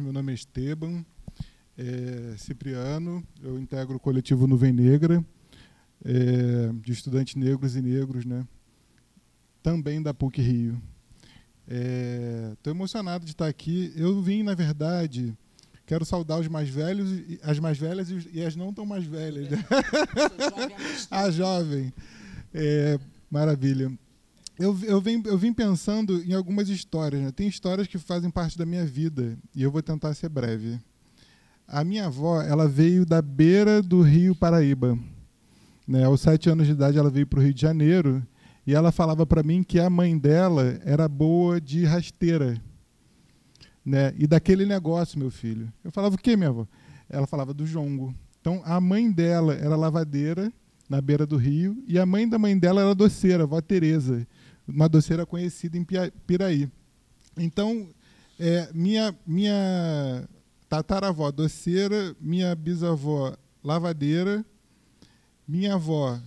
Meu nome é Esteban Cipriano, eu integro o coletivo Nuvem Negra, de estudantes negros e negros, né? Também da PUC Rio. Estou emocionado de estar aqui. Eu vim, na verdade, quero saudar os mais velhos, as mais velhas e as não tão mais velhas. Né? A jovem. Maravilha. Eu vim pensando em algumas histórias, né? Tem histórias que fazem parte da minha vida e eu vou tentar ser breve. A minha avó, ela veio da beira do Rio Paraíba. Né? Aos 7 anos de idade, ela veio para o Rio de Janeiro e ela falava para mim que a mãe dela era boa de rasteira. Né? E daquele negócio, meu filho. Eu falava, o quê, minha avó? Ela falava do jongo. Então, a mãe dela era lavadeira na beira do rio e a mãe da mãe dela era doceira, a avó Tereza. Uma doceira conhecida em Piraí. Então, minha tataravó doceira, minha bisavó lavadeira, minha avó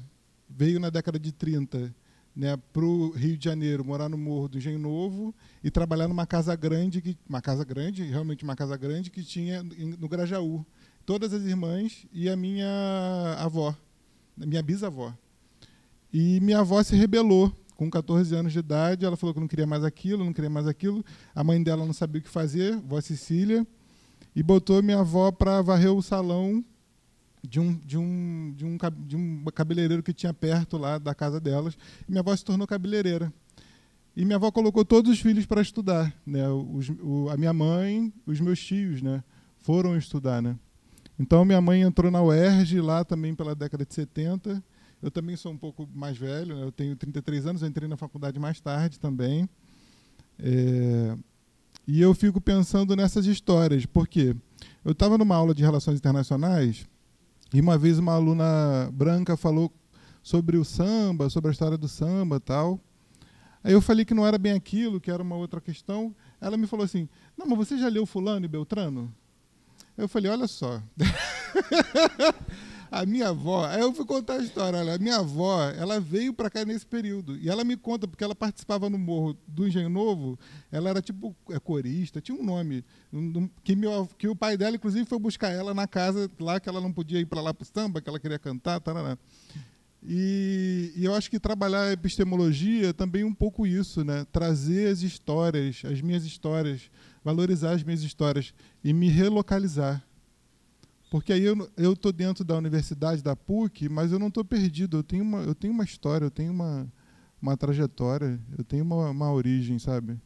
veio na década de 30, né, para o Rio de Janeiro, morar no Morro do Engenho Novo e trabalhar numa casa grande, realmente uma casa grande, que tinha no Grajaú. Todas as irmãs e a minha avó, minha bisavó. E minha avó se rebelou. Com 14 anos de idade, ela falou que não queria mais aquilo, não queria mais aquilo. A mãe dela não sabia o que fazer, vó Cecília, e botou minha avó para varrer o salão de um cabeleireiro que tinha perto lá da casa delas. E minha avó se tornou cabeleireira. E minha avó colocou todos os filhos para estudar. Né? A minha mãe, os meus tios, né, foram estudar. Né? Então, minha mãe entrou na UERJ, lá também pela década de 70. Eu também sou um pouco mais velho, né? Eu tenho 33 anos, eu entrei na faculdade mais tarde também. E eu fico pensando nessas histórias, porque eu estava numa aula de Relações Internacionais e uma vez uma aluna branca falou sobre o samba, sobre a história do samba e tal. Aí eu falei que não era bem aquilo, que era uma outra questão. Ela me falou assim, não, mas você já leu Fulano e Beltrano? Eu falei, olha só... A minha avó, aí eu fui contar a história, olha, a minha avó, ela veio para cá nesse período, e ela me conta, porque ela participava no Morro do Engenho Novo, ela era tipo corista, tinha um nome, que o pai dela, inclusive, foi buscar ela na casa lá, que ela não podia ir para lá para o samba, que ela queria cantar, tarará. E eu acho que trabalhar a epistemologia é também um pouco isso, né? Trazer as histórias, as minhas histórias, valorizar as minhas histórias e me relocalizar. Porque aí eu estou dentro da universidade, da PUC, mas eu não estou perdido. Eu tenho uma história, eu tenho uma trajetória, eu tenho uma origem, sabe?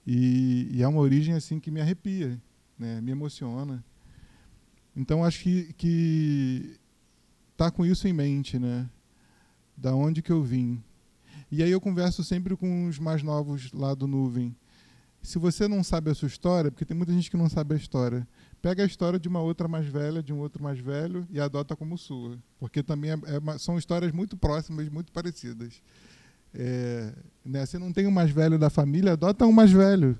E é uma origem assim que me arrepia, né? Me emociona. Então, acho que tá com isso em mente, né? Da onde que eu vim. E aí eu converso sempre com os mais novos lá do Nuvem. Se você não sabe a sua história, porque tem muita gente que não sabe a história, pega a história de uma outra mais velha, de um outro mais velho e adota como sua. Porque também são histórias muito próximas, muito parecidas. Né? Se não tem um mais velho da família, adota um mais velho.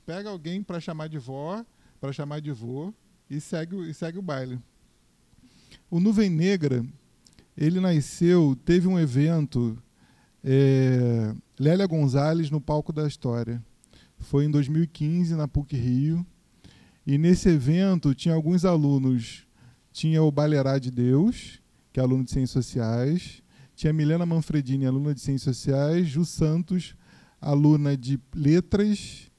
Pega alguém para chamar de vó, para chamar de vô e segue o baile. O Nuvem Negra, ele nasceu, teve um evento, Lélia Gonzalez no Palco da História. Foi em 2015, na PUC Rio. E nesse evento tinha alguns alunos. Tinha o Balerá de Deus, que é aluno de Ciências Sociais. Tinha a Milena Manfredini, aluna de Ciências Sociais. Ju Santos, aluna de Letras.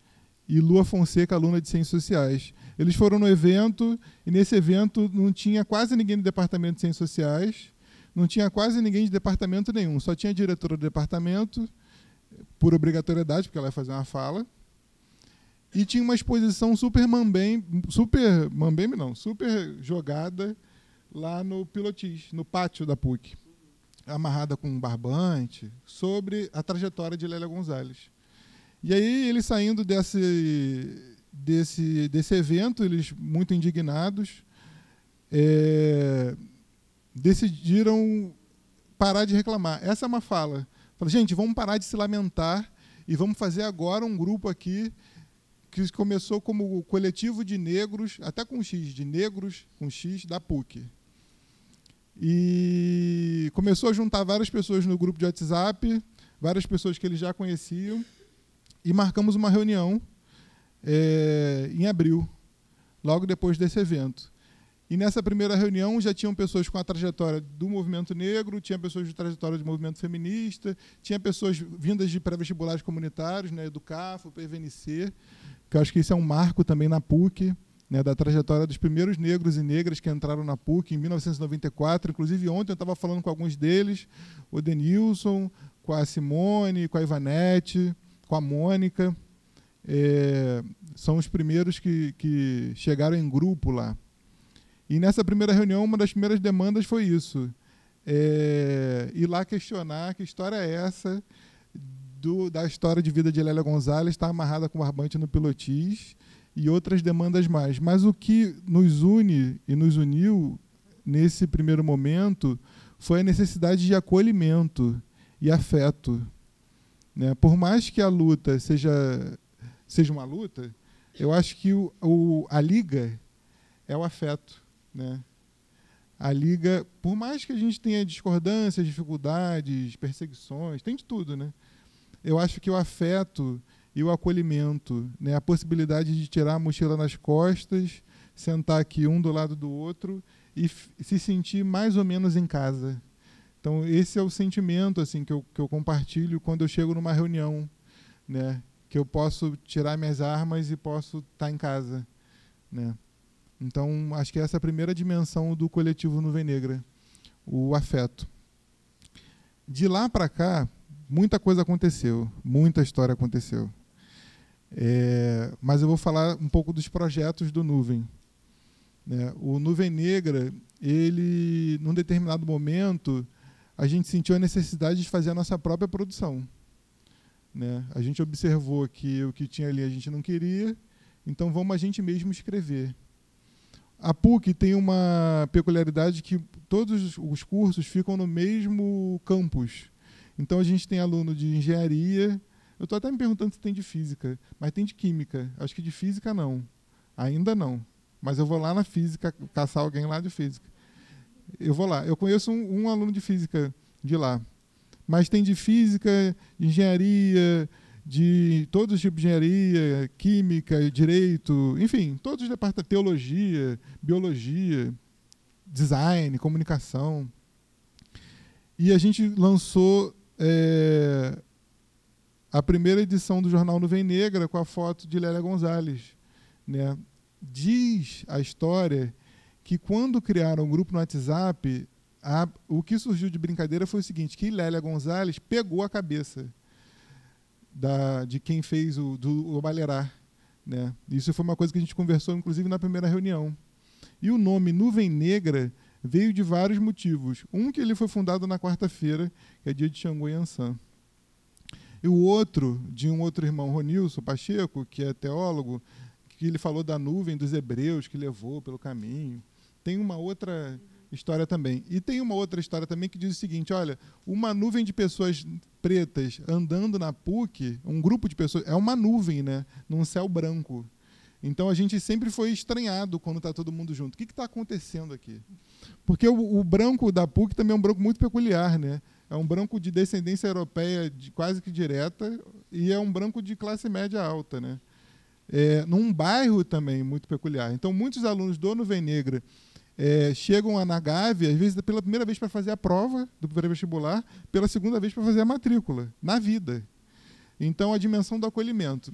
E Lua Fonseca, aluna de Ciências Sociais. Eles foram no evento, e nesse evento não tinha quase ninguém do departamento de Ciências Sociais. Não tinha quase ninguém de departamento nenhum. Só tinha a diretora do departamento, por obrigatoriedade, porque ela ia fazer uma fala. E tinha uma exposição super jogada lá no Pilotis, no pátio da PUC, amarrada com um barbante, sobre a trajetória de Lélia Gonzalez. E aí, eles saindo desse evento, eles muito indignados, decidiram parar de reclamar. Essa é uma fala. Fala, gente, vamos parar de se lamentar e vamos fazer agora um grupo aqui que começou como coletivo de negros, até com X, de negros com X, da PUC. E começou a juntar várias pessoas no grupo de WhatsApp, várias pessoas que eles já conheciam, e marcamos uma reunião em abril, logo depois desse evento. E nessa primeira reunião já tinham pessoas com a trajetória do movimento negro, tinha pessoas de trajetória do movimento feminista, tinha pessoas vindas de pré-vestibulares comunitários, né, do CAFO, PVNC, que eu acho que isso é um marco também na PUC, né, da trajetória dos primeiros negros e negras que entraram na PUC em 1994. Inclusive, ontem eu estava falando com alguns deles, o Denilson, com a Simone, com a Ivanete, com a Mônica. São os primeiros que chegaram em grupo lá. E nessa primeira reunião, uma das primeiras demandas foi isso. Ir lá questionar que história é essa da história de vida de Lélia Gonzalez, está amarrada com barbante no Pilotis e outras demandas mais. Mas o que nos une e nos uniu nesse primeiro momento foi a necessidade de acolhimento e afeto. Né? Por mais que a luta seja uma luta, eu acho que a liga é o afeto. Né? A liga, por mais que a gente tenha discordâncias, dificuldades, perseguições, tem de tudo, né? Eu acho que o afeto e o acolhimento, né? A possibilidade de tirar a mochila nas costas, sentar aqui um do lado do outro e se sentir mais ou menos em casa. Então, esse é o sentimento assim, que eu compartilho quando eu chego numa reunião, né? Que eu posso tirar minhas armas e posso estar em casa, né? Então, acho que essa é a primeira dimensão do coletivo Nuvem Negra, o afeto. De lá para cá, muita coisa aconteceu, muita história aconteceu. Mas eu vou falar um pouco dos projetos do Nuvem. Né? O Nuvem Negra, ele, num determinado momento, a gente sentiu a necessidade de fazer a nossa própria produção. Né? A gente observou que o que tinha ali a gente não queria, então vamos a gente mesmo escrever. A PUC tem uma peculiaridade que todos os cursos ficam no mesmo campus. Então, a gente tem aluno de engenharia. Eu estou até me perguntando se tem de física, mas tem de química. Acho que de física não. Ainda não. Mas eu vou lá na física, caçar alguém lá de física. Eu vou lá. Eu conheço um aluno de física de lá. Mas tem de física, de engenharia, de todos os tipos de engenharia, química, direito, enfim, todos os departamentos, teologia, biologia, design, comunicação. E a gente lançou a primeira edição do jornal Nuvem Negra com a foto de Lélia Gonzalez. Né? Diz a história que quando criaram o grupo no WhatsApp, o que surgiu de brincadeira foi o seguinte, que Lélia Gonzalez pegou a cabeça de quem fez o Balerá. Né? Isso foi uma coisa que a gente conversou, inclusive, na primeira reunião. E o nome Nuvem Negra veio de vários motivos. Um, que ele foi fundado na quarta-feira, que é dia de Xangô e Ançã. E o outro, de um outro irmão, Ronilson Pacheco, que é teólogo, que ele falou da nuvem dos hebreus que levou pelo caminho. Tem uma outra história também. E tem uma outra história também que diz o seguinte, olha, uma nuvem de pessoas pretas andando na PUC, um grupo de pessoas, é uma nuvem, né, num céu branco. Então, a gente sempre foi estranhado quando está todo mundo junto. O que está acontecendo aqui? Porque o branco da PUC também é um branco muito peculiar, né? É um branco de descendência europeia quase que direta e é um branco de classe média alta, né? Num bairro também muito peculiar. Então, muitos alunos do Nuvem Negra chegam na Gávea, às vezes pela primeira vez para fazer a prova do pré-vestibular, pela segunda vez para fazer a matrícula, na vida. Então, a dimensão do acolhimento.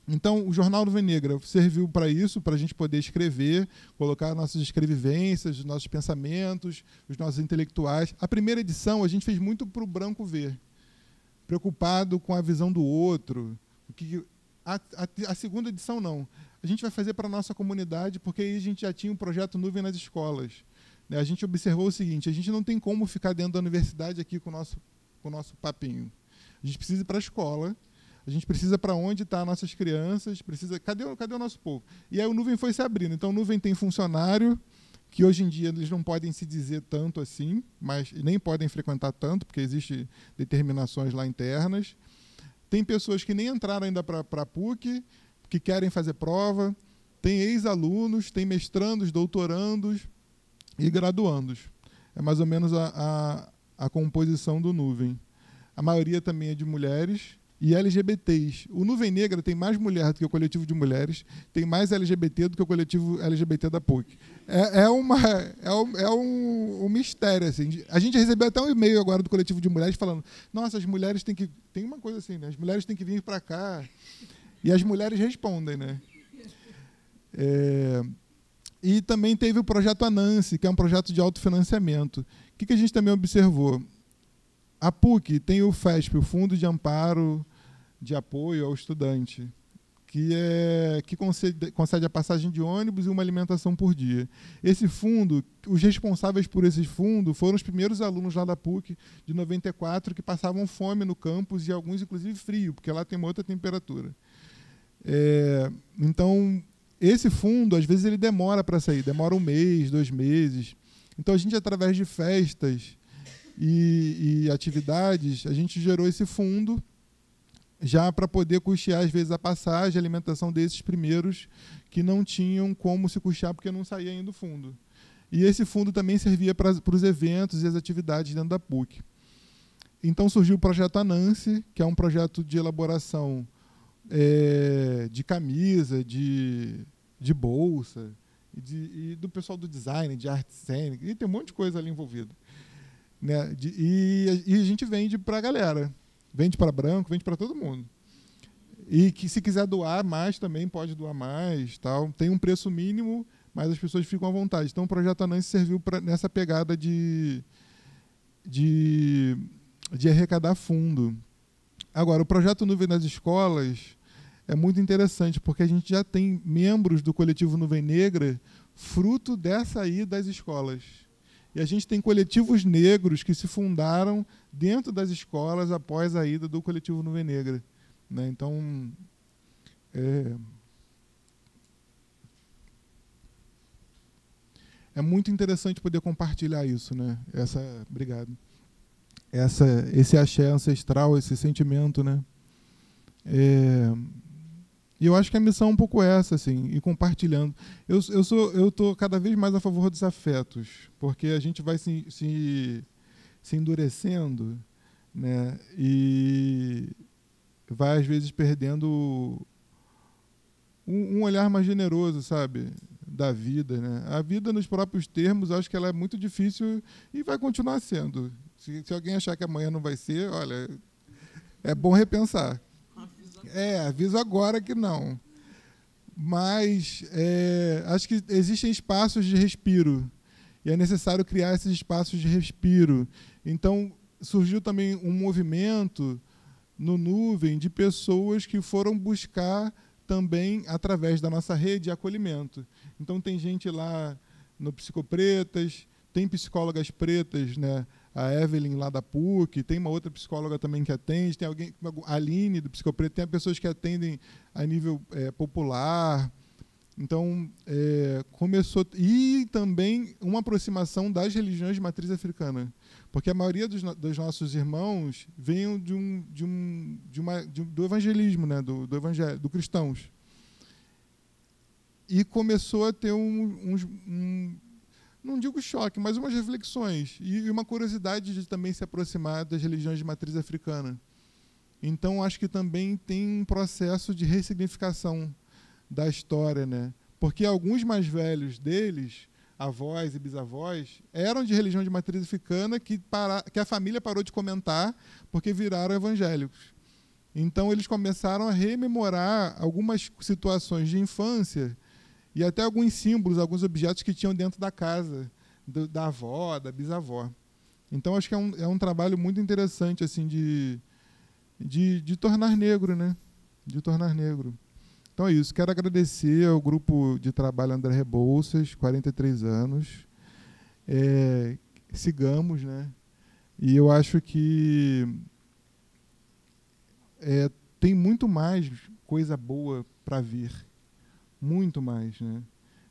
Então, o Jornal Nuvem Negra serviu para isso, para a gente poder escrever, colocar nossas escrevivências, os nossos pensamentos, os nossos intelectuais. A primeira edição a gente fez muito para o branco ver, preocupado com a visão do outro. A segunda edição não. A gente vai fazer para a nossa comunidade, porque aí a gente já tinha um projeto Nuvem nas escolas. Né? A gente observou o seguinte, a gente não tem como ficar dentro da universidade aqui com o nosso papinho. A gente precisa ir para a escola, a gente precisa para onde estão nossas crianças, cadê o nosso povo? E aí o Nuvem foi se abrindo. Então, o Nuvem tem funcionário, que hoje em dia eles não podem se dizer tanto assim, mas nem podem frequentar tanto, porque existem determinações lá internas. Tem pessoas que nem entraram ainda para a PUC, que querem fazer prova, tem ex-alunos, tem mestrandos, doutorandos e graduandos. É mais ou menos a composição do Nuvem. A maioria também é de mulheres e LGBTs. O Nuvem Negra tem mais mulher do que o coletivo de mulheres, tem mais LGBT do que o coletivo LGBT da PUC. É um mistério. Assim. A gente recebeu até um e-mail agora do coletivo de mulheres falando: nossa, as mulheres têm que... Tem uma coisa assim, né? As mulheres têm que vir para cá. E as mulheres respondem, né? E também teve o projeto Anansi, que é um projeto de autofinanciamento. O que a gente também observou? A PUC tem o FESP, o Fundo de Amparo de Apoio ao Estudante, que concede a passagem de ônibus e uma alimentação por dia. Esse fundo, os responsáveis por esse fundo foram os primeiros alunos lá da PUC, de 94, que passavam fome no campus e alguns, inclusive, frio, porque lá tem uma outra temperatura. Então, esse fundo, às vezes, ele demora para sair, demora 1 mês, 2 meses. Então, a gente, através de festas e atividades, a gente gerou esse fundo já para poder custear, às vezes, a passagem, a alimentação desses primeiros que não tinham como se custear porque não saía ainda do fundo. E esse fundo também servia para os eventos e as atividades dentro da PUC. Então surgiu o projeto Anansi, que é um projeto de elaboração de camisa, de bolsa, e do pessoal do design, de arte cênica, e tem um monte de coisa ali envolvida. Né? E a gente vende para a galera. Vende para branco, vende para todo mundo. E que se quiser doar mais, também pode doar mais. Tal. Tem um preço mínimo, mas as pessoas ficam à vontade. Então o projeto Anansi serviu nessa pegada de arrecadar fundo. Agora, o projeto Nuvem nas escolas é muito interessante, porque a gente já tem membros do coletivo Nuvem Negra fruto dessa ida das escolas. E a gente tem coletivos negros que se fundaram dentro das escolas após a ida do coletivo Nuvem Negra. Né? Então, é muito interessante poder compartilhar isso. Né? Obrigado. Esse axé ancestral, esse sentimento. Né? E eu acho que a missão é um pouco essa, assim, ir compartilhando. Eu estou cada vez mais a favor dos afetos, porque a gente vai se endurecendo, né, e vai, às vezes, perdendo um olhar mais generoso, sabe, da vida. Né? A vida, nos próprios termos, acho que ela é muito difícil e vai continuar sendo. Se alguém achar que amanhã não vai ser, olha, é bom repensar. Aviso agora que não. Mas acho que existem espaços de respiro. E é necessário criar esses espaços de respiro. Então, surgiu também um movimento no Nuvem de pessoas que foram buscar também, através da nossa rede, acolhimento. Então, tem gente lá no Psicopretas, tem psicólogas pretas, né? A Evelyn lá da PUC, tem uma outra psicóloga também que atende, tem alguém, a Aline do Psicopreto, tem pessoas que atendem a nível popular. Então, começou... E também uma aproximação das religiões de matriz africana, porque a maioria dos nossos irmãos vêm do evangelismo, né? do evangelho, do cristãos. E começou a ter não digo choque, mas umas reflexões e uma curiosidade de também se aproximar das religiões de matriz africana. Então, acho que também tem um processo de ressignificação da história, né? Porque alguns mais velhos deles, avós e bisavós, eram de religião de matriz africana que a família parou de comentar porque viraram evangélicos. Então, eles começaram a rememorar algumas situações de infância e até alguns símbolos, alguns objetos que tinham dentro da casa, da avó, da bisavó. Então, acho que é um trabalho muito interessante assim, de tornar negro, né? De tornar negro. Então é isso. Quero agradecer ao grupo de trabalho André Rebouças, 43 anos. Sigamos, né? E eu acho que tem muito mais coisa boa para vir. Muito mais, né?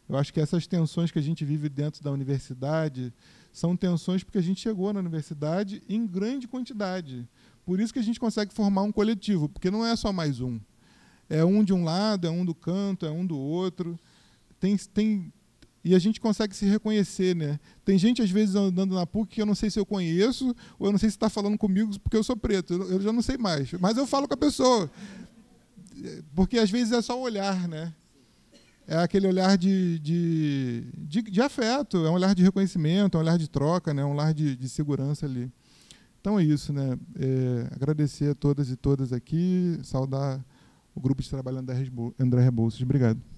Eu acho que essas tensões que a gente vive dentro da universidade são tensões porque a gente chegou na universidade em grande quantidade. Por isso que a gente consegue formar um coletivo, porque não é só mais um. É um de um lado, é um do canto, é um do outro. E a gente consegue se reconhecer, né? Tem gente, às vezes, andando na PUC que eu não sei se eu conheço ou eu não sei se está falando comigo porque eu sou preto. Eu já não sei mais. Mas eu falo com a pessoa. Porque, às vezes, é só o olhar, né? É aquele olhar de afeto, é um olhar de reconhecimento, é um olhar de troca, né? Um olhar de segurança ali. Então é isso, né? Agradecer a todas e todas aqui, saudar o grupo de trabalho André Rebouças. Obrigado.